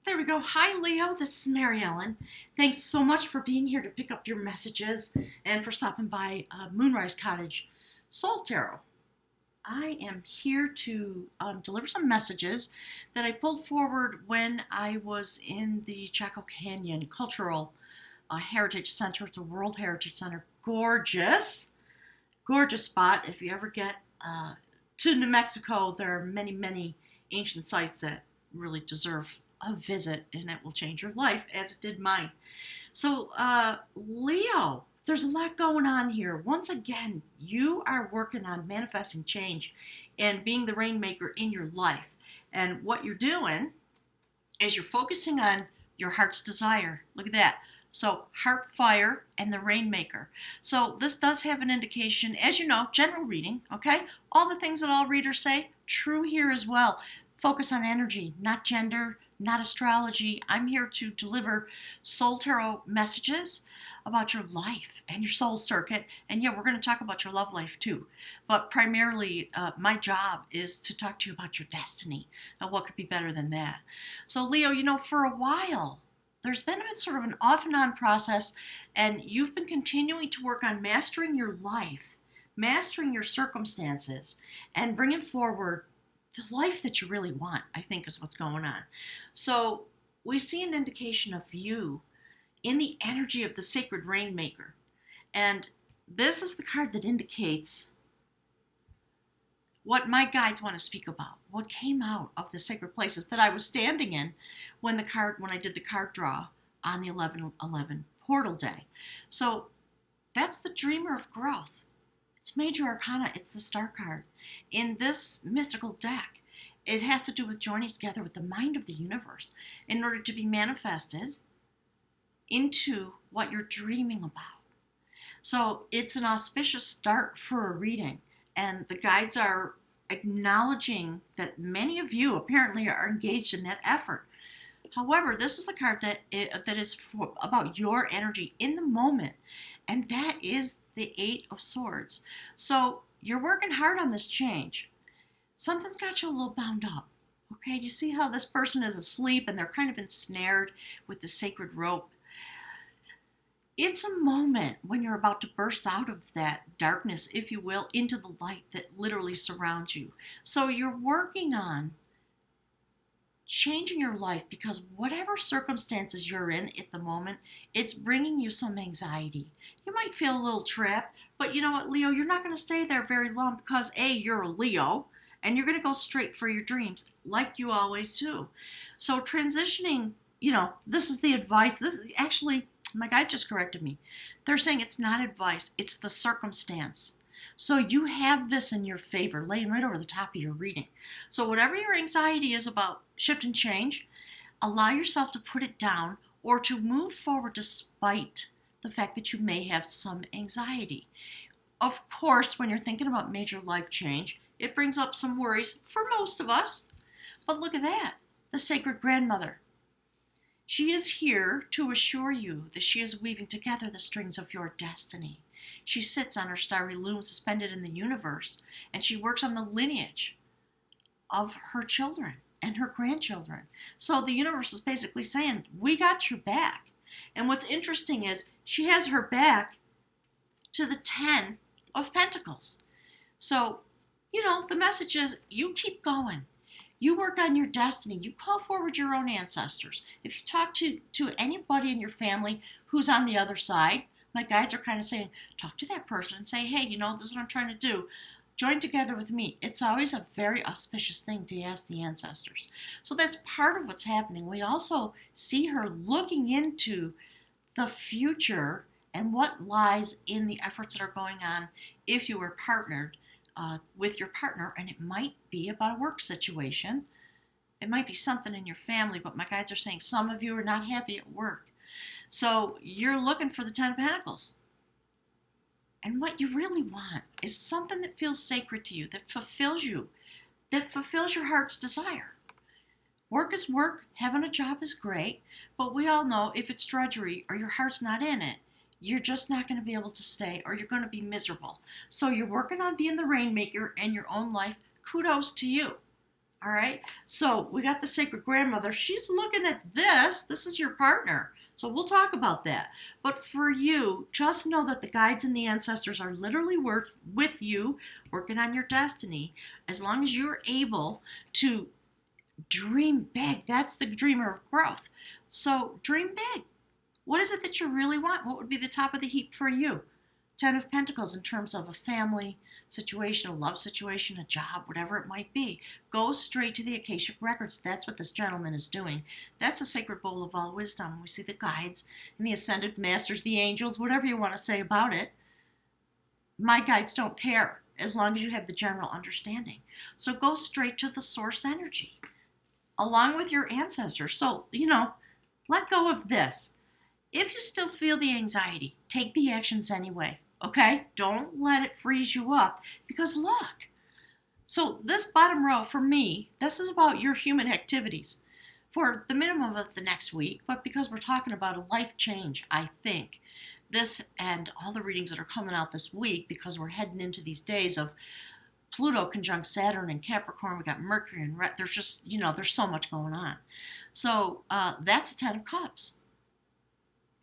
There we go. Hi, Leo. This is Mary Ellen. Thanks so much for being here to pick up your messages and for stopping by Moonrise Cottage Soul Tarot. I am here to deliver some messages that I pulled forward when I was in the Chaco Canyon Cultural Heritage Center. It's a World Heritage Center. Gorgeous, gorgeous spot. If you ever get to New Mexico, there are many, many ancient sites that really deserve a visit, and it will change your life as it did mine. So, Leo, there's a lot going on here. Once again, you are working on manifesting change and being the rainmaker in your life. And what you're doing is you're focusing on your heart's desire. Look at that. So, heart fire and the rainmaker. So, this does have an indication, as you know, general reading, okay? All the things that all readers say, true here as well. Focus on energy, not gender, not astrology. I'm here to deliver soul tarot messages about your life and your soul circuit. And yeah, we're going to talk about your love life too. But primarily, my job is to talk to you about your destiny. And what could be better than that? So, Leo, for a while, there's been a sort of an off and on process, and you've been continuing to work on mastering your life, mastering your circumstances, and bringing forward the life that you really want, I think, is what's going on. So we see an indication of you in the energy of the sacred rainmaker. And this is the card that indicates what my guides want to speak about, what came out of the sacred places that I was standing in when I did the card draw on the 11/11 portal day. So that's the dreamer of growth. It's major arcana. It's the star card. In this mystical deck, it has to do with joining together with the mind of the universe in order to be manifested into what you're dreaming about. So it's an auspicious start for a reading. And the guides are acknowledging that many of you apparently are engaged in that effort. However, this is the card that is about your energy in the moment. And that is the Eight of Swords. So you're working hard on this change. Something's got you a little bound up. Okay, you see how this person is asleep and they're kind of ensnared with the sacred rope. It's a moment when you're about to burst out of that darkness, if you will, into the light that literally surrounds you. So you're working on changing your life because whatever circumstances you're in at the moment, it's bringing you some anxiety. You might feel a little trapped, but you know what, Leo, you're not going to stay there very long because A, you're a Leo, and you're going to go straight for your dreams like you always do. So transitioning, this is the advice. This is actually, my guide just corrected me. They're saying it's not advice, it's the circumstance. So you have this in your favor, laying right over the top of your reading. So whatever your anxiety is about shift and change, allow yourself to put it down or to move forward despite the fact that you may have some anxiety. Of course, when you're thinking about major life change, it brings up some worries for most of us. But look at that, the sacred grandmother. She is here to assure you that she is weaving together the strings of your destiny. She sits on her starry loom suspended in the universe, and she works on the lineage of her children and her grandchildren. So the universe is basically saying, we got your back. And what's interesting is she has her back to the 10 of Pentacles. So, the message is you keep going. You work on your destiny. You call forward your own ancestors. If you talk to anybody in your family who's on the other side, my guides are kind of saying, talk to that person and say, hey, this is what I'm trying to do. Join together with me. It's always a very auspicious thing to ask the ancestors. So that's part of what's happening. We also see her looking into the future and what lies in the efforts that are going on if you were partnered with your partner, and it might be about a work situation. It might be something in your family, but my guides are saying some of you are not happy at work. So you're looking for the 10 of Pentacles. And what you really want is something that feels sacred to you, that fulfills you, that fulfills your heart's desire. Work is work, having a job is great, but we all know if it's drudgery or your heart's not in it, you're just not going to be able to stay or you're going to be miserable. So you're working on being the rainmaker in your own life. Kudos to you. All right. So we got the sacred grandmother. She's looking at this. This is your partner. So we'll talk about that. But for you, just know that the guides and the ancestors are literally with you, working on your destiny. As long as you're able to dream big, that's the dreamer of growth. So dream big. What is it that you really want? What would be the top of the heap for you? Ten of Pentacles in terms of a family situation, a love situation, a job, whatever it might be. Go straight to the Akashic Records. That's what this gentleman is doing. That's a sacred bowl of all wisdom. We see the guides and the ascended masters, the angels, whatever you want to say about it. My guides don't care as long as you have the general understanding. So go straight to the source energy along with your ancestors. So, let go of this. If you still feel the anxiety, take the actions anyway, okay? Don't let it freeze you up because look. So this bottom row for me, this is about your human activities for the minimum of the next week, but because we're talking about a life change, I think this and all the readings that are coming out this week, because we're heading into these days of Pluto conjunct Saturn and Capricorn, we got Mercury and there's just, there's so much going on. So that's a Ten of Cups,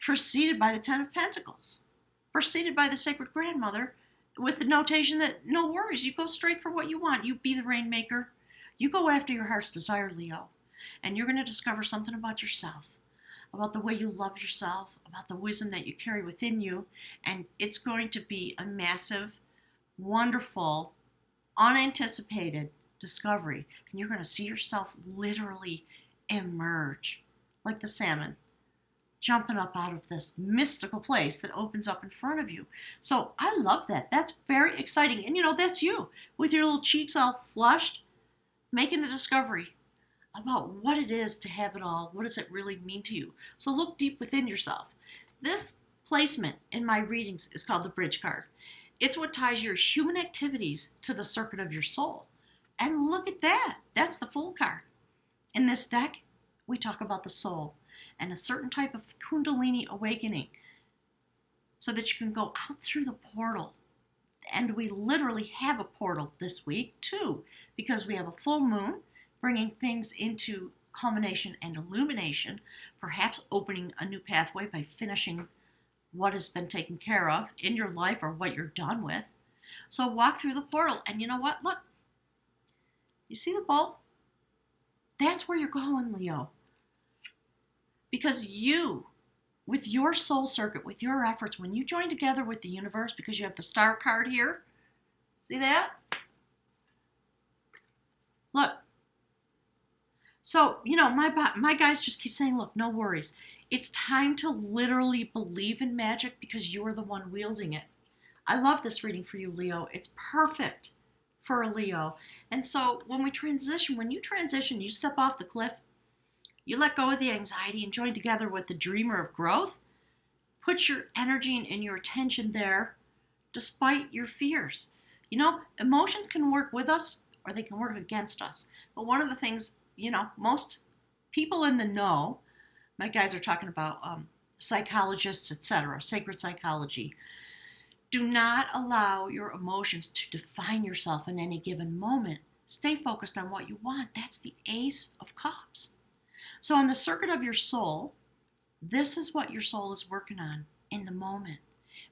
preceded by the Ten of Pentacles, preceded by the Sacred Grandmother, with the notation that no worries, you go straight for what you want. You be the rainmaker. You go after your heart's desire, Leo. And you're going to discover something about yourself, about the way you love yourself, about the wisdom that you carry within you. And it's going to be a massive, wonderful, unanticipated discovery. And you're going to see yourself literally emerge like the salmon, jumping up out of this mystical place that opens up in front of you. So I love that. That's very exciting. And that's you with your little cheeks all flushed, making a discovery about what it is to have it all. What does it really mean to you? So look deep within yourself. This placement in my readings is called the Bridge card. It's what ties your human activities to the circuit of your soul. And look at that. That's the Fool card. In this deck, we talk about the soul and a certain type of Kundalini awakening so that you can go out through the portal. And we literally have a portal this week, too, because we have a full moon bringing things into culmination and illumination, perhaps opening a new pathway by finishing what has been taken care of in your life or what you're done with. So walk through the portal, and you know what? Look, you see the bowl? That's where you're going, Leo. Because you, with your soul circuit, with your efforts, when you join together with the universe, because you have the star card here, see that? Look. So, my guys just keep saying, look, no worries. It's time to literally believe in magic because you're the one wielding it. I love this reading for you, Leo. It's perfect for a Leo. And so when you transition, you step off the cliff, you let go of the anxiety and join together with the dreamer of growth. Put your energy and your attention there despite your fears. Emotions can work with us or they can work against us. But one of the things, most people in the know, my guides are talking about psychologists, etc., sacred psychology, do not allow your emotions to define yourself in any given moment. Stay focused on what you want. That's the Ace of Cups. So on the circuit of your soul, this is what your soul is working on in the moment,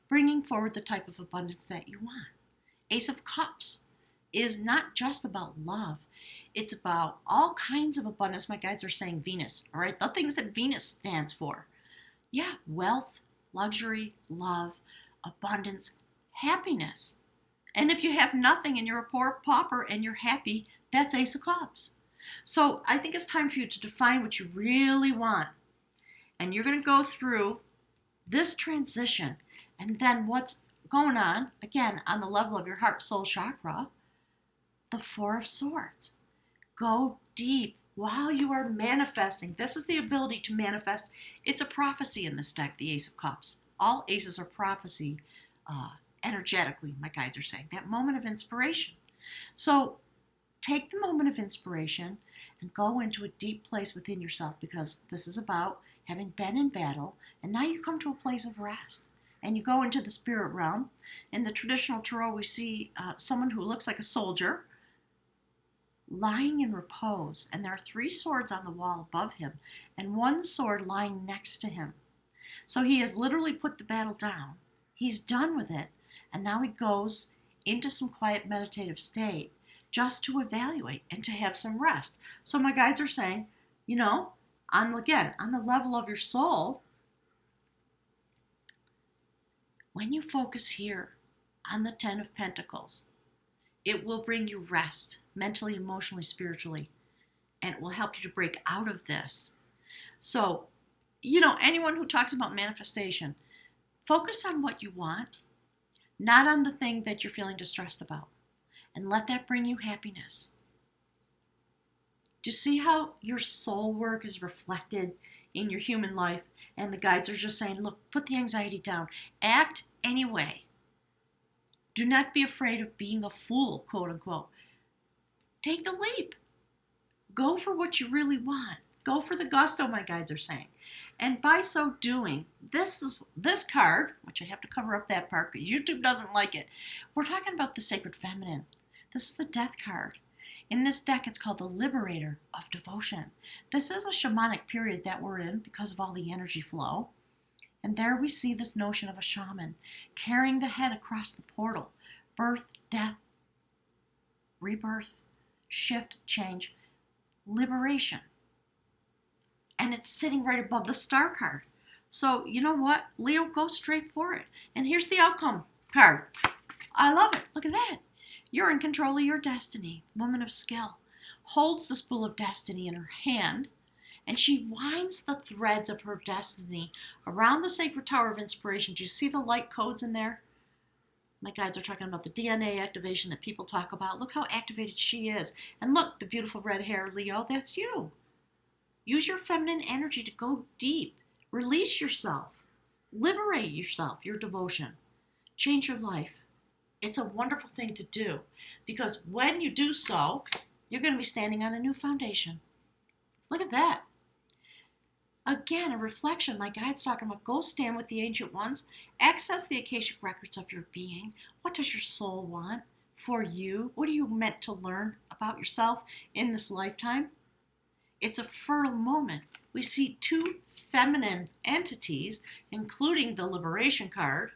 bringing forward the type of abundance that you want. Ace of Cups is not just about love. It's about all kinds of abundance. My guides are saying Venus, all right? The things that Venus stands for. Yeah, wealth, luxury, love, abundance, happiness. And if you have nothing and you're a poor pauper and you're happy, that's Ace of Cups. So I think it's time for you to define what you really want. And you're going to go through this transition. And then what's going on, again, on the level of your heart, soul chakra, the Four of Swords. Go deep while you are manifesting. This is the ability to manifest. It's a prophecy in this deck, the Ace of Cups. All aces are prophecy energetically, my guides are saying. That moment of inspiration. So take the moment of inspiration and go into a deep place within yourself, because this is about having been in battle, and now you come to a place of rest. And you go into the spirit realm. In the traditional tarot, we see someone who looks like a soldier lying in repose, and there are 3 swords on the wall above him, and 1 sword lying next to him. So he has literally put the battle down. He's done with it, and now he goes into some quiet meditative state just to evaluate and to have some rest. So my guides are saying, on the level of your soul, when you focus here on the 10 of Pentacles, it will bring you rest mentally, emotionally, spiritually, and it will help you to break out of this. So, anyone who talks about manifestation, focus on what you want, not on the thing that you're feeling distressed about, and let that bring you happiness. Do you see how your soul work is reflected in your human life? And the guides are just saying, look, put the anxiety down. Act anyway. Do not be afraid of being a fool, quote unquote. Take the leap. Go for what you really want. Go for the gusto, my guides are saying. And by so doing, this card, which I have to cover up that part because YouTube doesn't like it. We're talking about the sacred feminine. This is the death card. In this deck, it's called the Liberator of Devotion. This is a shamanic period that we're in because of all the energy flow. And there we see this notion of a shaman carrying the head across the portal. Birth, death, rebirth, shift, change, liberation. And it's sitting right above the star card. So you know what? Leo, go straight for it. And here's the outcome card. I love it. Look at that. You're in control of your destiny. Woman of skill holds the spool of destiny in her hand, and she winds the threads of her destiny around the sacred tower of inspiration. Do you see the light codes in there? My guides are talking about the DNA activation that people talk about. Look how activated she is. And look, the beautiful red hair, Leo, that's you. Use your feminine energy to go deep. Release yourself. Liberate yourself, your devotion. Change your life. It's a wonderful thing to do because when you do so, you're going to be standing on a new foundation. Look at that. Again, a reflection. My guide's talking about go stand with the ancient ones. Access the Akashic records of your being. What does your soul want for you? What are you meant to learn about yourself in this lifetime? It's a fertile moment. We see 2 feminine entities, including the Liberation card,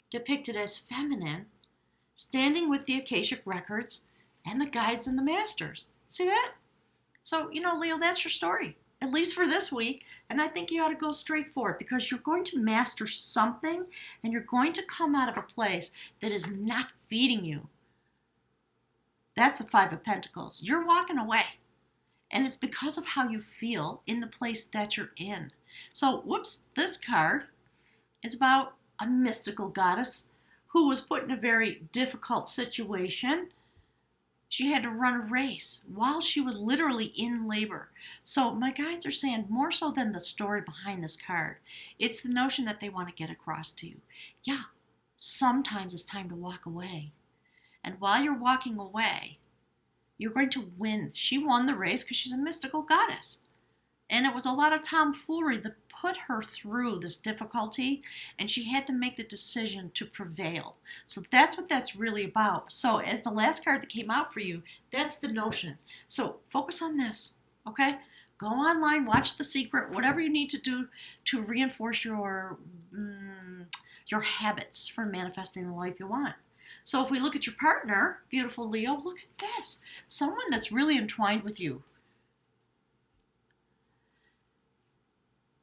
depicted as feminine, standing with the Akashic records and the guides and the masters. See that? So, Leo, that's your story, at least for this week. And I think you ought to go straight for it because you're going to master something and you're going to come out of a place that is not feeding you. That's the 5 of Pentacles. You're walking away. And it's because of how you feel in the place that you're in. So, this card is about a mystical goddess who was put in a very difficult situation. She had to run a race while she was literally in labor. So my guides are saying more so than the story behind this card, it's the notion that they want to get across to you. Yeah, sometimes it's time to walk away. And while you're walking away, you're going to win. She won the race because she's a mystical goddess. And it was a lot of tomfoolery that put her through this difficulty, and she had to make the decision to prevail. So that's what that's really about. So as the last card that came out for you, that's the notion. So focus on this, okay? Go online, watch The Secret, whatever you need to do to reinforce your habits for manifesting the life you want. So if we look at your partner, beautiful Leo, look at this. Someone that's really entwined with you.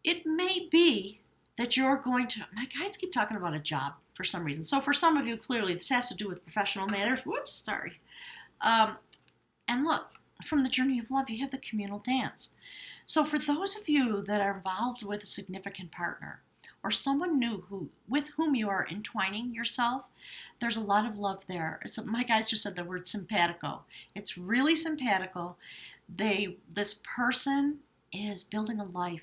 It may be that you're going to, my guides keep talking about a job for some reason. So for some of you, clearly, this has to do with professional matters. Whoops, sorry. And look, from the journey of love, you have the communal dance. So for those of you that are involved with a significant partner or someone new with whom you are entwining yourself, there's a lot of love there. My guys just said the word simpatico. It's really simpatico. This person is building a life.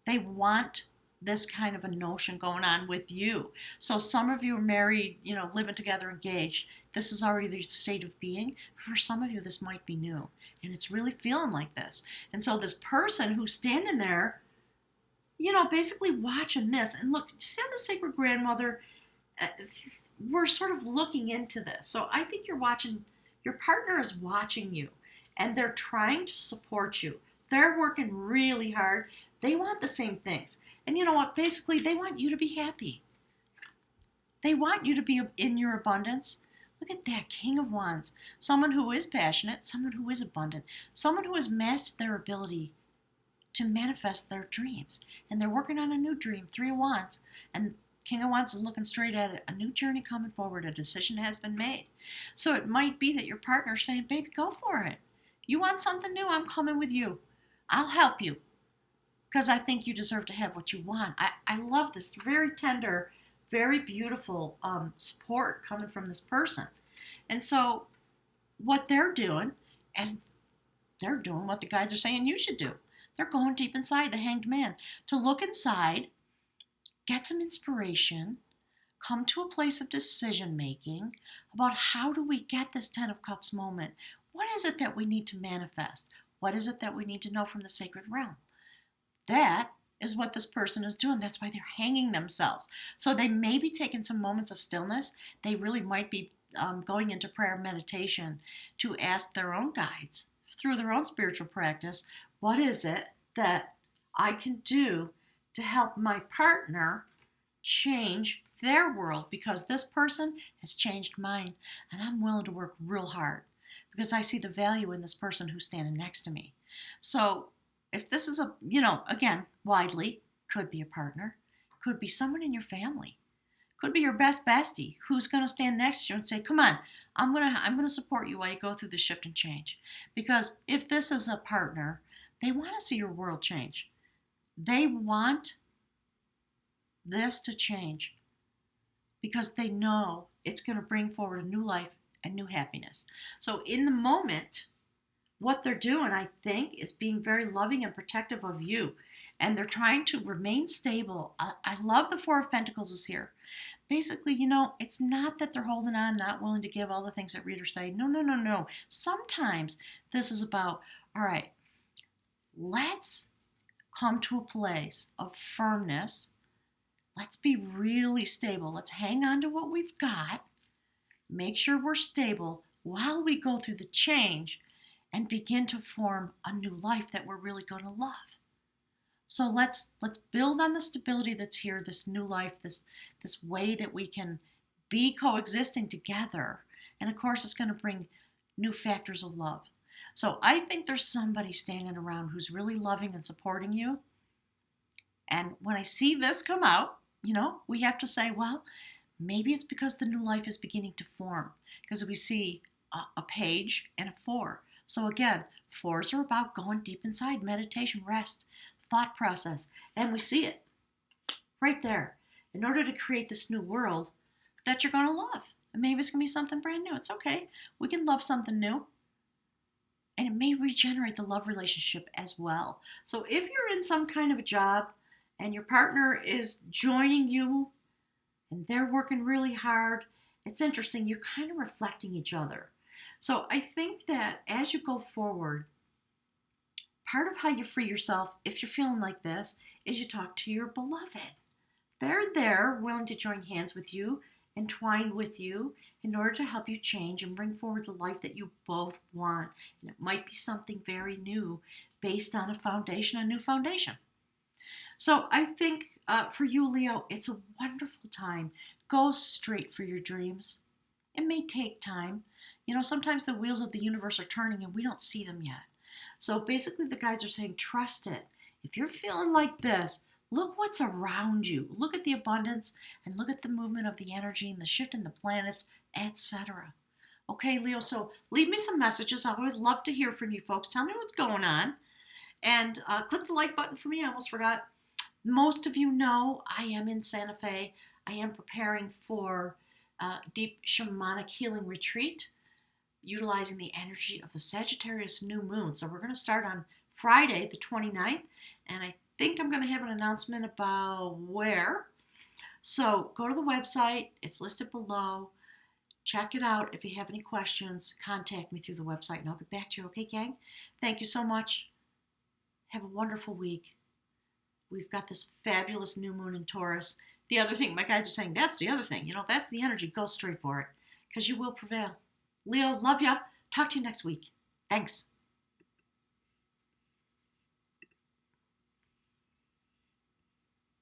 They want this kind of a notion going on with you. So some of you are married, living together, engaged. This is already the state of being. For some of you, this might be new. And it's really feeling like this. And so this person who's standing there, basically watching this. And look, see how the Sacred Grandmother, we're sort of looking into this. So I think you're watching Your partner is watching you and they're trying to support you. They're working really hard. They want the same things. And you know what? Basically, they want you to be happy. They want you to be in your abundance. Look at that King of Wands. Someone who is passionate, someone who is abundant, someone who has mastered their ability to manifest their dreams. And they're working on a new dream, Three of Wands. And King of Wands is looking straight at it. A new journey coming forward. A decision has been made. So it might be that your partner's saying, baby, go for it. You want something new? I'm coming with you. I'll help you. Because I think you deserve to have what you want. I love this very tender, very beautiful support coming from this person. And so what they're doing is they're doing what the guides are saying you should do. They're going deep inside, the Hanged Man, to look inside, get some inspiration, come to a place of decision making about how do we get this Ten of Cups moment. What is it that we need to manifest? What is it that we need to know from the sacred realm? That is what this person is doing. That's why they're hanging themselves. So they may be taking some moments of stillness. They really might be going into prayer meditation to ask their own guides through their own spiritual practice, what is it that I can do to help my partner change their world? Because this person has changed mine, and I'm willing to work real hard because I see the value in this person who's standing next to me. So if this is again, widely, could be a partner, could be someone in your family, could be your best bestie who's going to stand next to you and say, come on, I'm going to support you while you go through the shift and change. Because if this is a partner, they want to see your world change. They want this to change because they know it's going to bring forward a new life and new happiness. So in the moment, what they're doing, I think, is being very loving and protective of you. And they're trying to remain stable. I love the Four of Pentacles is here. Basically, it's not that they're holding on, not willing to give all the things that readers say. No. Sometimes this is about, all right, let's come to a place of firmness. Let's be really stable. Let's hang on to what we've got. Make sure we're stable while we go through the change and begin to form a new life that we're really going to love. So let's build on the stability that's here, this new life, this way that we can be coexisting together. And of course, it's going to bring new factors of love. So I think there's somebody standing around who's really loving and supporting you. And when I see this come out, we have to say, well, maybe it's because the new life is beginning to form. Because we see a page and a four. So again, fours are about going deep inside, meditation, rest, thought process. And we see it right there. In order to create this new world that you're going to love. And maybe it's going to be something brand new. It's okay. We can love something new. And it may regenerate the love relationship as well. So if you're in some kind of a job and your partner is joining you and they're working really hard, it's interesting. You're kind of reflecting each other. So I think that as you go forward, part of how you free yourself, if you're feeling like this, is you talk to your beloved. They're there willing to join hands with you, entwined with you, in order to help you change and bring forward the life that you both want. And it might be something very new based on a new foundation. So I think for you, Leo, it's a wonderful time. Go straight for your dreams. It may take time. Sometimes the wheels of the universe are turning and we don't see them yet. So basically the guides are saying, trust it. If you're feeling like this, look what's around you. Look at the abundance and look at the movement of the energy and the shift in the planets, etc. Okay, Leo, so leave me some messages. I always love to hear from you folks. Tell me what's going on. And click the like button for me. I almost forgot. Most of you know I am in Santa Fe. I am preparing for a deep shamanic healing retreat, utilizing the energy of the Sagittarius new moon. So we're going to start on Friday, the 29th, and I think I'm going to have an announcement about where. So go to the website. It's listed below. Check it out. If you have any questions, contact me through the website, and I'll get back to you. Okay, gang? Thank you so much. Have a wonderful week. We've got this fabulous new moon in Taurus. The other thing, my guides are saying, that's the other thing. That's the energy. Go straight for it, because you will prevail. Leo, love ya. Talk to you next week. Thanks.